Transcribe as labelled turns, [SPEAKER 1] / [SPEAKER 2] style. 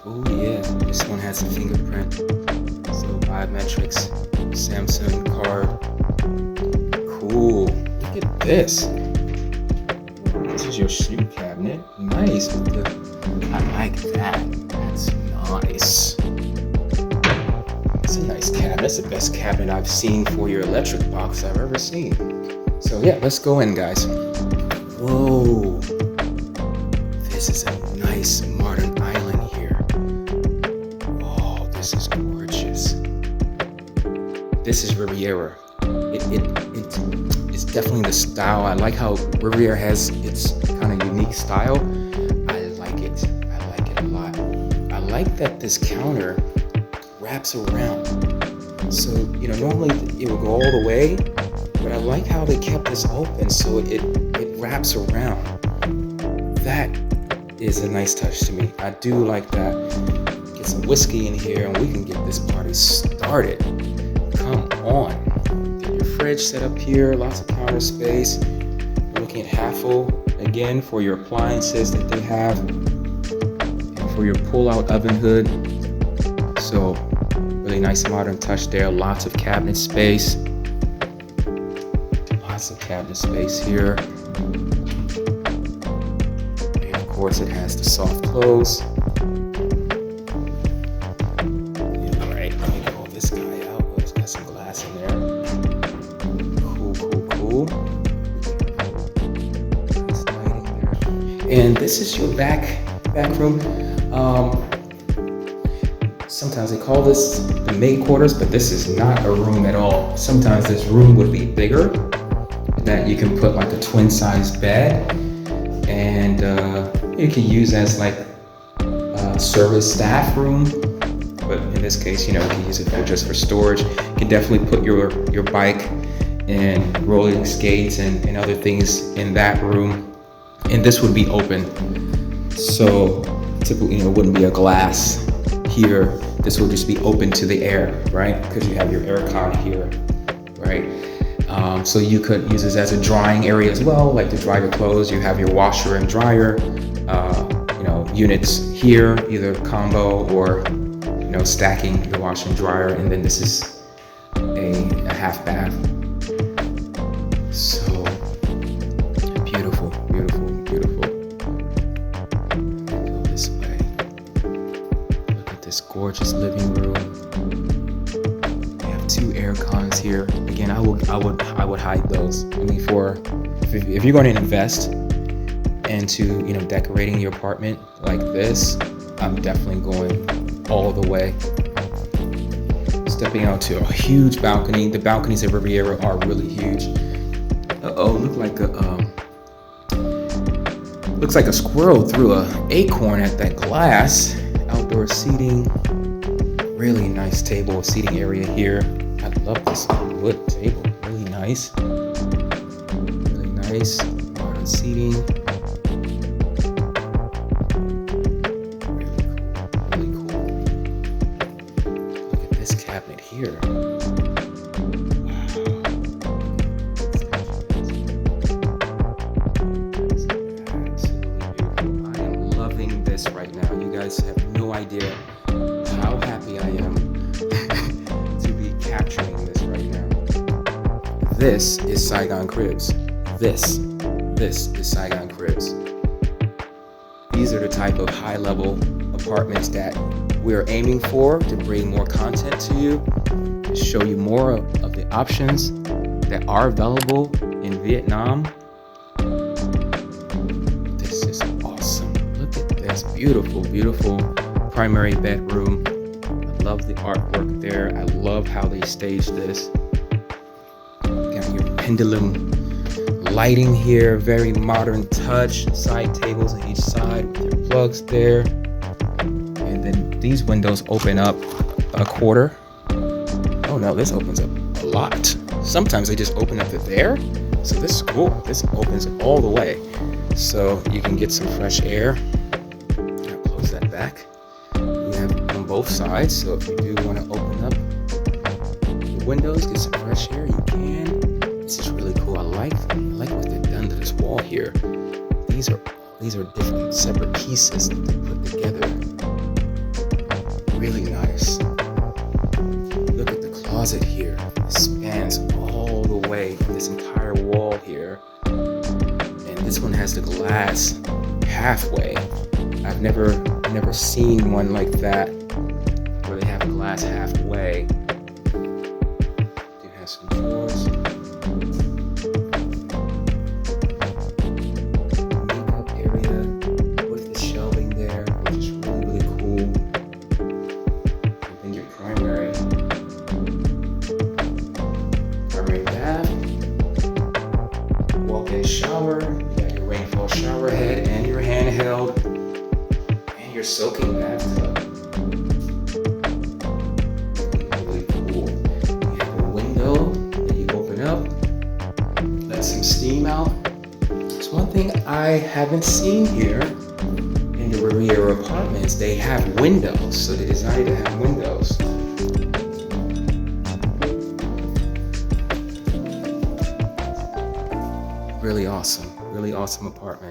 [SPEAKER 1] Oh yeah, this one has a fingerprint. So biometrics, Samsung card. Cool. Look at this. This is your shoe cabinet. Nice. I like that. That's nice. It's a nice cabinet. That's the best cabinet I've seen for your electric box I've ever seen. So yeah, let's go in, guys. Whoa. This is a nice modern island here. Oh, this is gorgeous. This is Riviera. It's definitely the style. I like how Riviera has its kind of unique style. I like it. I like it a lot. I like that this counter wraps around. So, normally it would go all the way, but I like how they kept this open so it wraps around. That is a nice touch to me. I do like that. Get some whiskey in here and we can get this party started. Come on. Get your fridge set up here, lots of counter space. We're looking at Haffel again for your appliances that they have and for your pull-out oven hood. So really nice modern touch there. Lots of cabinet space. Lots of cabinet space here. And of course it has the soft close. Alright, let me pull this guy out. Oh, it's got some glass in there. Cool. Nice lighting there. And this is your back room. Sometimes they call this the maid quarters, but this is not a room at all. Sometimes this room would be bigger, that you can put like a twin size bed, and you can use as like a service staff room. But in this case, you can use it just for storage. You can definitely put your bike and rolling skates and other things in that room. And this would be open. So typically, it wouldn't be a glass here. This will just be open to the air, right? Because you have your aircon here, right? So you could use this as a drying area as well, like to dry your clothes. You have your washer and dryer, units here, either combo or, stacking your washer and dryer. And then this is a half bath. So beautiful. Go this way. Look at this gorgeous living room. We have 2 air cons here. Again, I would hide those. I mean, if you're going to invest into decorating your apartment like this, I'm definitely going all the way. Stepping out to a huge balcony. The balconies at Riviera are really huge. Looks like a squirrel threw an acorn at that glass. Outdoor seating. Really nice table, seating area here. I love this wood table. Really nice. Modern seating. Really cool. Look at this cabinet here. Right now, you guys have no idea how happy I am to be capturing this right now. This is Saigon Cribs. This is Saigon Cribs. These are the type of high-level apartments that we're aiming for to bring more content to you, to show you more of the options that are available in Vietnam. This is awesome. It's beautiful primary bedroom. I love the artwork there. I love how they staged this. Got your pendulum lighting here, very modern touch. Side tables on each side with your plugs there. And then these windows open up a quarter. Oh no, this opens up a lot. Sometimes they just open up to there. So this is cool. This opens all the way. So you can get some fresh air. That back. We have on both sides, so if you do want to open up the windows, get some fresh air, you can. This is really cool. I like what they've done to this wall here. These are different separate pieces that they put together. really nice. Look at the closet here. It spans all the way on this entire wall here. And this one has the glass halfway. I've never seen one like that where they have a glass halfway. It has some drawers. Makeup area with the shelving there, which is really cool. And then your primary bath, walk-in shower. You got your rainfall shower head and your handheld. Your soaking bathtub. Really cool. You have a window that you open up, let some steam out. It's one thing I haven't seen here in the Riviera apartments. They have windows, so they designed to have windows. Really awesome apartment.